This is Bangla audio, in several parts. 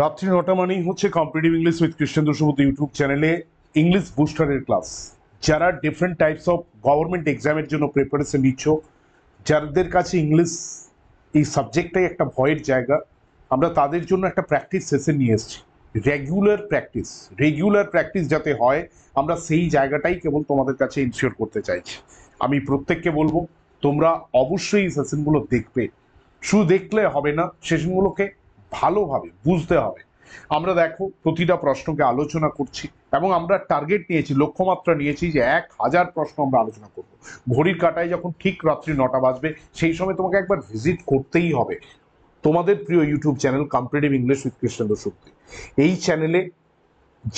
রাত্রি ৯টা মানেই হচ্ছে competitive English with Krishnendu Subodh YouTube চ্যানেলে ইংলিশ বুস্টারের ক্লাস। যারা ডিফারেন্ট টাইপস অফ গভর্নমেন্ট এক্সামের জন্য প্রিপারেশন নিচ্ছ, যাদের কাছে ইংলিশ এই সাবজেক্টটাই একটা ভয়ের জায়গা, আমরা তাদের জন্য একটা প্র্যাকটিস সেশন নিয়ে এসেছি। রেগুলার প্র্যাকটিস যাতে হয়, আমরা সেই জায়গাটাই কেবল তোমাদের কাছে ইনশিওর করতে চাইছি। আমি প্রত্যেককে বলবো, তোমরা অবশ্যই এই সেশনগুলো দেখবে। শুধু দেখলে হবে না, সেশনগুলোকে ভালোভাবে বুঝতে হবে। আমরা দেখো প্রতিটা প্রশ্নকে আলোচনা করছি এবং আমরা টার্গেট নিয়েছি, লক্ষ্যমাত্রা নিয়েছি যে ১,০০০ প্রশ্ন আমরা আলোচনা করব। ঘড়ির কাঁটায় যখন ঠিক রাত্রি ৯টা বাজবে, সেই সময় তোমাকে একবার ভিজিট করতেই হবে তোমাদের প্রিয় YouTube channel competitive English with Krishnendu Subodh. এই চ্যানেলে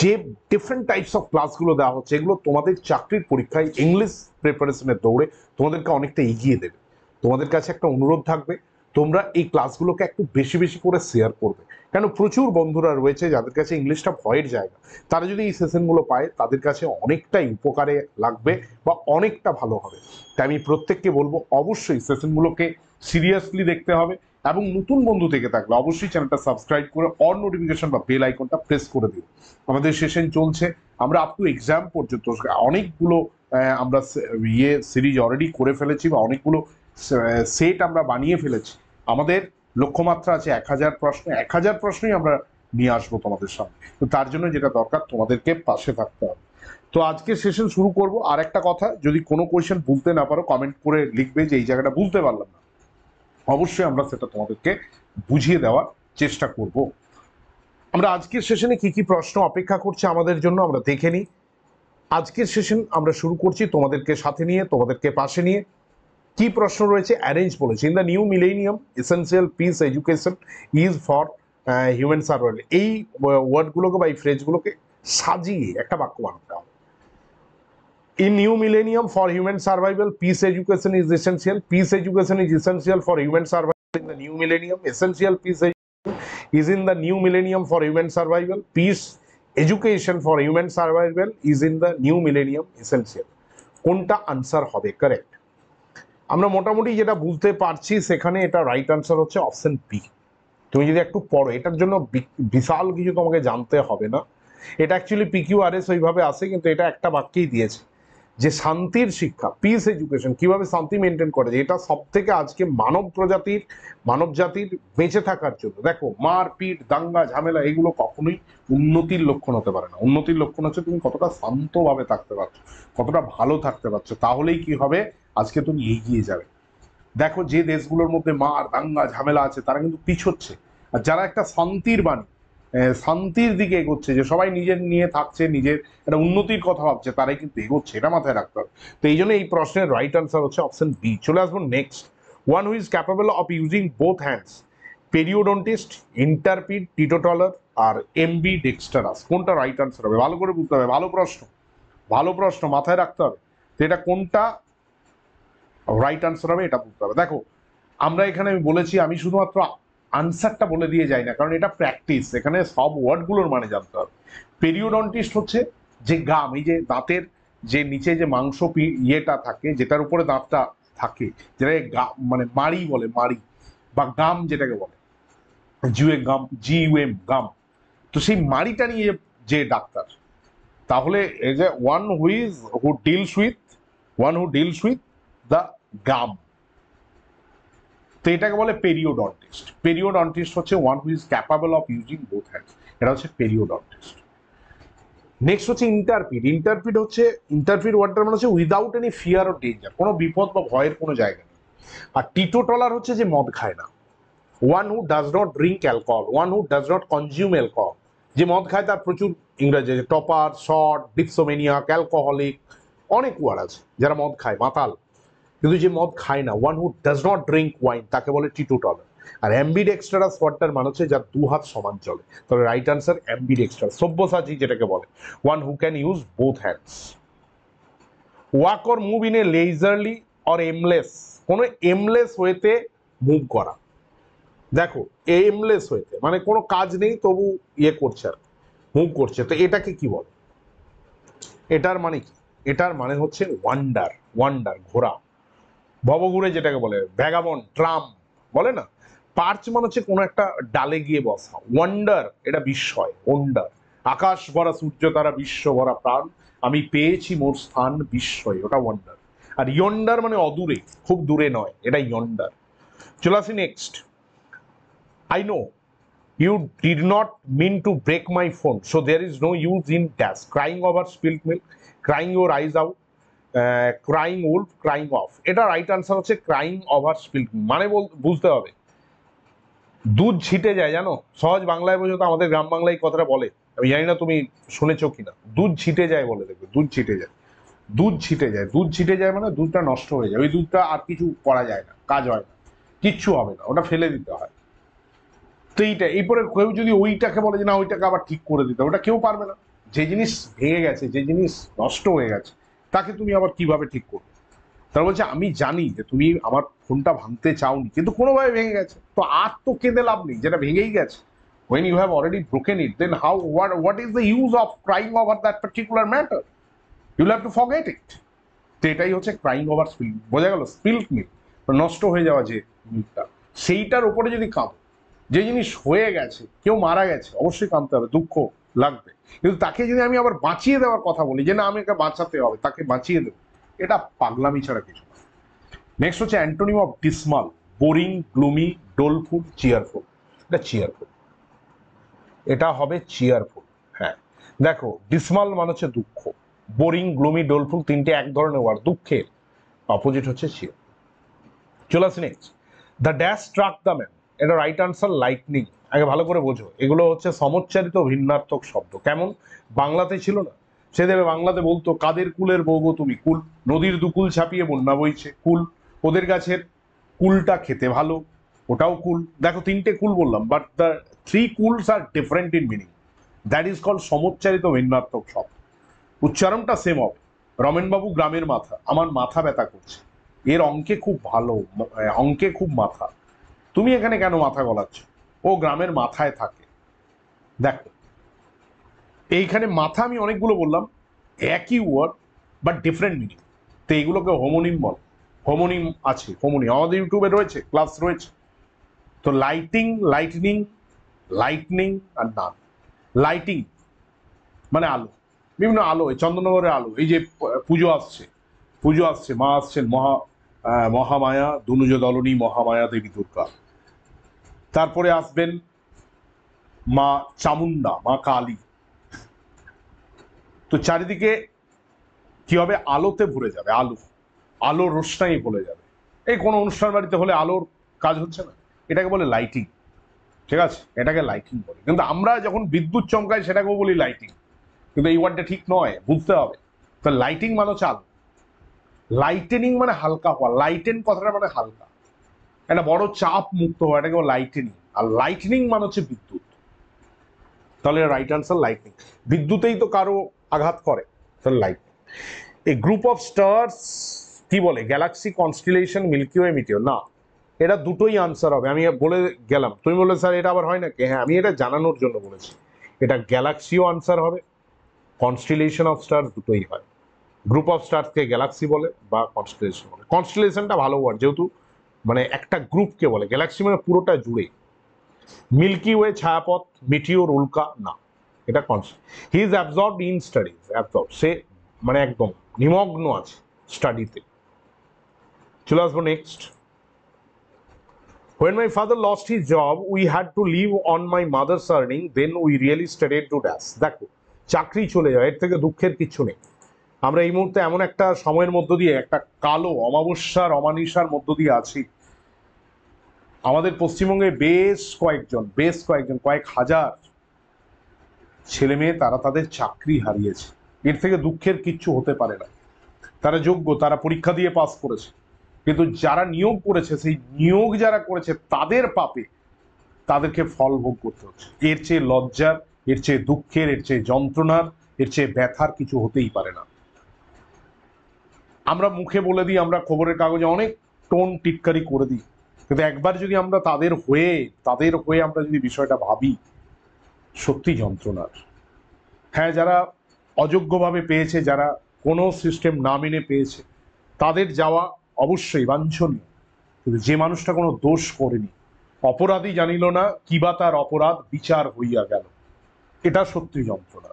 যে ডিফারেন্ট টাইপস অফ ক্লাসগুলো দেওয়া হচ্ছে, এগুলো তোমাদের চাকরির পরীক্ষায় ইংলিশ প্রিপারেশনের দৌড়ে তোমাদেরকে অনেকটা এগিয়ে দেবে। তোমাদের কাছে একটা অনুরোধ থাকবে, তোমরা এই ক্লাসগুলোকে একটু বেশি বেশি করে শেয়ার করবে, কেন প্রচুর বন্ধুরা রয়েছে যাদের কাছে ইংলিশটা ভয়ের জায়গা। তারা যদি এই সেশনগুলো পায়, তাদের কাছে অনেকটাই উপকারে লাগবে বা অনেকটা ভালো হবে। তাই আমি প্রত্যেককে বলবো, অবশ্যই সেশনগুলোকে সিরিয়াসলি দেখতে হবে এবং নতুন বন্ধু থেকে থাকলে অবশ্যই চ্যানেলটা সাবস্ক্রাইব করে অল নোটিফিকেশন বা বেল আইকনটা প্রেস করে দিও। আমাদের সেশন চলছে, আমরা আপ টু এক্সাম পর্যন্ত অনেকগুলো আমরা সিরিজ অলরেডি করে ফেলেছি বা অনেকগুলো সেট আমরা বানিয়ে ফেলেছি। আমাদের লক্ষ্যমাত্রা আছে ১,০০০ প্রশ্ন। ১,০০০ প্রশ্নই আমরা নিয়ে আসবো তোমাদের সামনে। তো তার জন্য যেটা দরকার, তোমাদেরকে পাশে থাকতে হবে। তো আজকে সেশন শুরু করব। আর একটা কথা, যদি কোনো কোয়েশ্চেন বুঝতে না পারো, কমেন্ট করে লিখবে যে এই জায়গাটা বুঝতে পারলাম না। অবশ্যই আমরা সেটা তোমাদেরকে বুঝিয়ে দেওয়ার চেষ্টা করব। আমরা আজকের সেশনে কি কি প্রশ্ন অপেক্ষা করছে আমাদের জন্য আমরা দেখে নিই। আজকের সেশন আমরা শুরু করছি তোমাদেরকে সাথে নিয়ে, তোমাদেরকে পাশে নিয়ে। কি প্রশ্ন রয়েছে? অ্যারেঞ্জ বলেছে, in the new millennium essential piece education is for human survival. এই ওয়ার্ডগুলোকে বা এই ফ্রেজগুলোকে সাজিয়ে একটা বাক্য বানাতে হবে। In new millennium for human survival, peace education is essential. Peace education is essential for human survival in the new millennium. Essential peace education is in the new millennium for human survival. Peace education for human survival is in the new millennium essential. কোনটা আনসার হবে? কারেক্ট। আমরা মোটামুটি যেটা বুঝতে পারছি, সেখানে এটা রাইট আনসার হচ্ছে অপশন বি। তুমি যদি একটু পড়ো, এটার জন্য বিশাল কিছু তোমাকে জানতে হবে না। এটা অ্যাকচুয়ালি PQRS ওইভাবে আসে, কিন্তু এটা একটা বাক্যেই দিয়েছে যে শান্তির শিক্ষা, পিস এডুকেশন, কিভাবে শান্তি মেনটেন করে, এটা সব থেকে আজকে মানব জাতির বেঁচে থাকার জন্য। দেখো, মারপিট, দাঙ্গা, ঝামেলা এগুলো কখনোই উন্নতির লক্ষণ হতে পারে না। উন্নতির লক্ষণ হচ্ছে তুমি কতটা শান্তভাবে থাকতে পারছো, কতটা ভালো থাকতে পারছো, তাহলেই কি হবে, আজকে তুমি এগিয়ে যাবে। দেখো, যে দেশগুলোর মধ্যে মার, দাঙ্গা, ঝামেলা আছে, তারা কিন্তু পিছোচ্ছে। আর যারা একটা শান্তির দিকে এগোচ্ছে, যে সবাই নিজের নিয়ে থাকছে, নিজের একটা উন্নতির কথা ভাবছে, তারাই কিন্তু এগোচ্ছে। এটা মাথায় রাখতে হবে। তো এই জন্য এই প্রশ্নের রাইট আনসার হচ্ছে অপশন বি। চলে আসবো next. One who is capable of using both hands, periodontist, intrepid, teetotaller আর এমবি ডেক্সটারাস। কোনটা রাইট আনসার হবে? ভালো করে বুঝতে হবে। ভালো প্রশ্ন মাথায় রাখতে হবে। তো এটা কোনটা রাইট আনসার হবে, এটা বুঝতে হবে। দেখো, আমরা এখানে আমি বলেছি, আমি শুধুমাত্র আনসারটা বলে দিয়ে যাই না, কারণ এটা প্র্যাকটিস। এখানে সব ওয়ার্ডগুলোর মানে জানতে হবে। পেরিওডন্টিস্ট হচ্ছে যে গাম, এই যে দাঁতের যে নিচে যে মাংস ইয়েটা থাকে, যেটার উপরে দাঁতটা থাকে, যেটাকে মানে মাড়ি বলে, মাড়ি বা গাম যেটাকে বলে, জিউএম, গাম। তো সেই মাড়িটা নিয়ে যে ডাক্তার, তাহলে এই যে হু ডিলস উইথ দ্য গাম, তো এটাকে বলে পেরিওডন্টিস্ট। পেরিওডন্টিস্ট হচ্ছে one who is capable of using both hands, এটা হচ্ছে পেরিওডন্টিস্ট। নেক্সট হচ্ছে ইন্টারপিড। ইন্টারপিড ওয়ার্ডটার মানে হচ্ছে without any fear or danger, কোনো বিপদ বা ভয়ের কোনো জায়গা নেই। আর টিটোটলার হচ্ছে যে মদ খায় না। One who does not drink alcohol, one who does not consume alcohol. যে মদ খায় তার প্রচুর ইংরেজি আছে, টপার, শর্ট, ডিপসোমেনিয়াক, অ্যালকোহলিক, অনেক ওয়ার্ড আছে। যারা মদ খায়, মাতাল। কিন্তু যে মদ খায় না, one who does not drink wine, তাকে বলে টিটোটলার। আর অ্যাম্বিডেক্সট্রারাস ওয়ার্ডটার মানে হচ্ছে যার দু হাত সমান চলে। তবে রাইট আনসার অ্যাম্বিডেক্সট্রারাস, সব্যসাচী যেটাকে বলে, one who can use both hands. Walk or move in a leisurely or aimless, কোনো এমলেস ওয়েতে মুভ করা। দেখো, এমলেস ওয়েতে মানে কোনো কাজ নেই, তবু ইয়ে করছে আর মুভ করছে, তো এটাকে কি বলে? এটার মানে কি? এটার মানে হচ্ছে ওয়ান্ডার, ঘোরা, ভবঘুরে যেটাকে বলে, ভ্যাগাবন্ড, ট্রাম বলে না, পার্চ মানে হচ্ছে কোনো একটা ডালে গিয়ে বসা। ওয়ান্ডার এটা বিস্ময়, ওয়ান্ডার। আকাশ ভরা সূর্য তারা, বিশ্ব ভরা প্রাণ, আমি পেয়েছি মোর স্থান বিস্ময়, ওটা ওয়ান্ডার। আর ইয়ন্ডার মানে অদূরে, খুব দূরে নয়, এটা ইয়ন্ডার। চলে আসি next. I know you did not mean to break my phone, so there is no use in dash, crying over spilled milk, crying your eyes out, crying wolf, crying off. এটা রাইট আনসার হচ্ছে ক্রাইং ওভার স্পিল্ড। মানে বুঝতে হবে, দুধ ছিটে যায়, জানো? সহজ বাংলায় বোঝো তো, আমাদের গ্রাম বাংলায় কথাটা বলে, আমি জানি না তুমি শুনেছো কিনা। দুধ ছিটে যায় বলে, দেখবে দুধ ছিটে যায়, দুধ ছিটে যায়, দুধ ছিটে যায় মানে দুধটা নষ্ট হয়ে যায়, ওই দুধটা আর কিছু করা যায় না, কাজ হয় না, কিচ্ছু হবে না, ওটা ফেলে দিতে হয়। তো এইটা, এরপরে কেউ যদি ওইটাকে বলে যে না ওইটাকে আবার ঠিক করে দিতে, ওটা কেউ পারবে না। যে জিনিস ভেঙে গেছে, যে জিনিস নষ্ট হয়ে গেছে, তাকে তুমি আবার কিভাবে ঠিক করবে? তারা বলছে আমি জানি যে তুমি আমার ফোনটা ভাঙতে চাওনি, কিন্তু কোনোভাবে ভেঙে গেছে, তো আর তো কেঁদে লাভ নেই, যেটা ভেঙেই গেছে। when you have already broken it, then how, what is the use of crying over that particular matter? you'll have to forget it. তো এটাই হচ্ছে ক্রাইং ওভার স্পিল। বোঝা গেল? স্পিল্ড মিল্ক, নষ্ট হয়ে যাওয়া যে মিল্কটা, সেইটার উপরে যদি কাঁদো, যে জিনিস হয়ে গেছে, কেউ মারা গেছে, অবশ্যই কাঁদতে হবে, দুঃখ লাগবে, কিন্তু তাকে যদি আমি আবার বাঁচিয়ে দেওয়ার কথা বলি যে না আমি একে বাঁচাতে হবে, তাকে বাঁচিয়ে দেবো, এটা পাগলামি ছাড়া কিছু না। নেক্সট হচ্ছে antonym of dismal, boring, gloomy, doleful, cheerful. এটা চিয়ারফুল, এটা হবে চিয়ারফুল। হ্যাঁ দেখো, ডিসমাল মানে হচ্ছে দুঃখ, বোরিং, গ্লুমি, ডোলফুল তিনটে এক ধরনের ওয়ার্ড, দুঃখের অপোজিট হচ্ছে চিয়ার। চলে আসি next. The dash struck the man, এটা রাইট আনসার লাইটনিং। আগে ভালো করে বোঝো, এগুলো হচ্ছে সমচ্চারিত ভিন্নার্থক শব্দ। কেমন? বাংলাতে ছিল না, সে দেবে বাংলাতে বলতো কাদের কুলের বউ গো তুমি, কুল, নদীর দুকুল ছাপিয়ে বন্যা বইছে, কুল, ওদের গাছের কুলটা খেতে ভালো, ওটাও কুল। দেখো তিনটে কুল বললাম, বাট দ্য থ্রি কুলস are different in meaning, that is called সমচ্চারিত ভিন্নার্থক শব্দ। উচ্চারণটা সেম হবে। রমেনবাবু গ্রামের মাথা, আমার মাথা ব্যথা করছে, এর অঙ্কে খুব ভালো, অঙ্কে খুব মাথা, তুমি এখানে কেন মাথা গলাচ্ছ, ও গ্রামের মাথায় থাকে। দেখো এইখানে মাথা আমি অনেকগুলো বললাম, একই ওয়ার্ড বাট ডিফারেন্ট মিনিং, তো এইগুলোকে হোমোনিম বলে। হোমোনিম আছে, হোমোনিম আমাদের ইউটিউবে রয়েছে, ক্লাস রয়েছে। তো লাইটিং, লাইটনিং, লাইটনিং আর নান। লাইটিং মানে আলো, বিভিন্ন আলো, এই চন্দননগরের আলো, এই যে পুজো আসছে, পুজো আসছে, মা আসছেন, মহামায়া দনুজ দলনী মহামায়া দেবী দুর্গা। তারপরে আসবেন মা চামুন্ডা, মা কালী। তো চারিদিকে কি হবে? আলোতে ভরে যাবে, আলো, আলো রোশনাই ভরে যাবে। এই কোনো অনুষ্ঠান বাড়িতে হলে আলোর কাজ হচ্ছে না, এটাকে বলে লাইটিং। ঠিক আছে, এটাকে লাইটিং বলে। কিন্তু আমরা যখন বিদ্যুৎ চমকাই সেটাকেও বলি লাইটিং, কিন্তু এই ওয়ার্ডটা ঠিক নয়, বুঝতে হবে। তো লাইটিং মানে হচ্ছে আলো, লাইটেনিং মানে হালকা হওয়া, লাইটেন কথাটা মানে হালকা, একটা বড় চাপ মুক্ত হওয়া, এটাকে লাইটেনিং। আর লাইটনিং মানে হচ্ছে বিদ্যুৎ। তাহলে রাইট আনসার লাইটনিং। বিদ্যুতেই তো কারো আঘাত করে, তাহলে লাইটনিং। এই গ্রুপ অফ স্টার্স কি বলে? Galaxy, constellation, milky way, meteor. না, এটা দুটোই আনসার হবে, আমি বলে গেলাম। তুমি বললে স্যার এটা আবার হয় নাকি? হ্যাঁ, আমি এটা জানানোর জন্য বলেছি। এটা গ্যালাক্সিও আনসার হবে, কনস্টিলেশন অফ স্টার্স দুটোই হয়। গ্রুপ অফ স্টার্সকে গ্যালাক্সি বলে বা কনস্টিলেশন বলে। কনস্টিলেশনটা ভালো ওয়ার্ড, যেহেতু মানে একটা গ্রুপকে বলে, গ্যালাক্সি মানে পুরোটা জুড়ে। মিল্কি ওয়ে ছায়াপথ, মিটিওর উল্কা, না, এটা কনস্ট। He is absorbed in studies, absorb সে মানে একদম নিমগ্ন আছে স্টাডিতে। চলে আসবো next. When my father lost his job, we had to live on my mother's earning, then we really studied to dash. দেখো, চাকরি চলে যায়, এর থেকে দুঃখের কিছু নেই। আমরা এই মুহূর্তে এমন একটা সময়ের মধ্য দিয়ে, একটা কালো অমাবস্যার অমানিসার মধ্য দিয়ে আছি। আমাদের পশ্চিমবঙ্গে বেশ কয়েকজন, কয়েক হাজার ছেলে মেয়ে তারা তাদের চাকরি হারিয়েছে। এর থেকে দুঃখের কিচ্ছু হতে পারে না। তারা যোগ্য, তারা পরীক্ষা দিয়ে পাস করেছে, কিন্তু যারা নিয়োগ করেছে, সেই নিয়োগ যারা করেছে তাদের পাপে তাদেরকে ফল ভোগ করতে হচ্ছে। এর চেয়ে লজ্জার, এর চেয়ে দুঃখের, এর চেয়ে যন্ত্রণার, এর চেয়ে ব্যথার কিছু হতেই পারে না। আমরা মুখে বলে দিই, আমরা খবরের কাগজে অনেক টোন টিটকারি করে দিই, কিন্তু একবার যদি আমরা তাদের হয়ে আমরা যদি বিষয়টা ভাবি, সত্যি যন্ত্রণার। হ্যাঁ, যারা অযোগ্যভাবে পেয়েছে, যারা কোনো সিস্টেম না মেনে পেয়েছে, তাদের যাওয়া অবশ্যই বাঞ্ছনীয়, কিন্তু যে মানুষটা কোনো দোষ করেনি, অপরাধী জানিল না কিবা তার অপরাধ বিচার হইয়া গেল। এটা সত্যি যন্ত্রণা।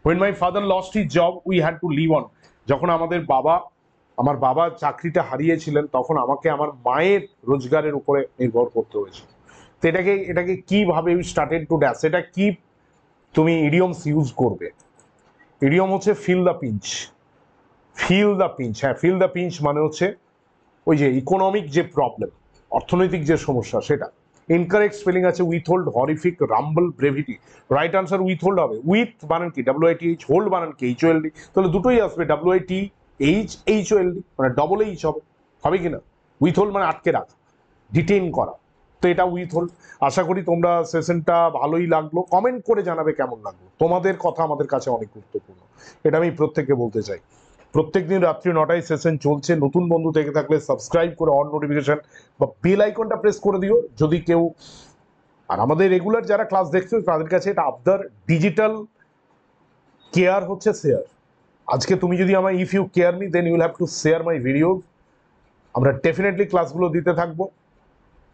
when my father lost his job we had to live on। যখন আমার বাবা চাকরিটা হারিয়েছিলেন তখন আমাকে আমার মায়ের রোজগারের উপরে নির্ভর করতে হয়েছিল। তো এটাকে কিভাবে ইউ স্টার্টেড টু ড্যাশ, এটা কি তুমি ইডিয়মস ইউজ করবে? ইডিয়ম হচ্ছে feel the pinch. Feel the pinch, হ্যাঁ ফিল দ্য পিঞ্চ মানে হচ্ছে ওই যে ইকোনমিক যে প্রবলেম, অর্থনৈতিক যে সমস্যা সেটা। ইনকারেক্ট স্পেলিং আছে withhold, horrific, rumble, brevity. Right answer withhold হবে। উইথ বানান কি WITH, হোল্ড বানান কি HOLD, তাহলে দুটোই আসবে WITH HOLD, মানে ডবল এইচ হবে, হবে কি না? উইথহোল্ড মানে আটকে রাখা, ডিটেইন করা, তো এটা উইথহোল্ড। আশা করি তোমরা সেশনটা ভালোই লাগলো, কমেন্ট করে জানাবে কেমন লাগলো। তোমাদের কথা আমাদের কাছে অনেক গুরুত্বপূর্ণ, এটা আমি প্রত্যেককে বলতে চাই। প্রত্যেকদিন রাত্রি 9টায় সেশন চলছে। নতুন বন্ধু থেকে থাকলে সাবস্ক্রাইব করে অন নোটিফিকেশন বা বেল আইকনটা প্রেস করে দিও যদি কেউ। আর আমাদের রেগুলার যারা ক্লাস দেখছো তাদের কাছে এটা আবদার, ডিজিটাল কেয়ার হচ্ছে শেয়ার। আজকে তুমি যদি আমার if you care me then you will have to share my video. আমরা ডেফিনেটলি ক্লাসগুলো দিতে থাকবো,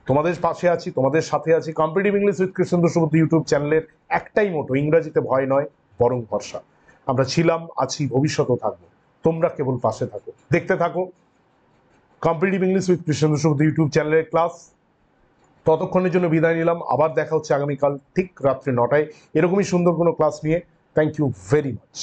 তোমাদের পাশে আছি, তোমাদের সাথে আছি। Competitive English with Krishnendu Subuddha YouTube চ্যানেলের একটাই মোটো, ইংরাজিতে ভয় নয় বরং ভরসা। আমরা ছিলাম, আছি, ভবিষ্যতেও থাকবো, তোমরা কেবল পাশে থাকো, দেখতে থাকো competitive English with Krishnendu Subuddha YouTube চ্যানেলের ক্লাস। ততক্ষণের জন্য বিদায় নিলাম, আবার দেখা হচ্ছে আগামীকাল ঠিক রাত্রি 9টায় এরকমই সুন্দর কোনো ক্লাস নিয়ে। Thank you very much.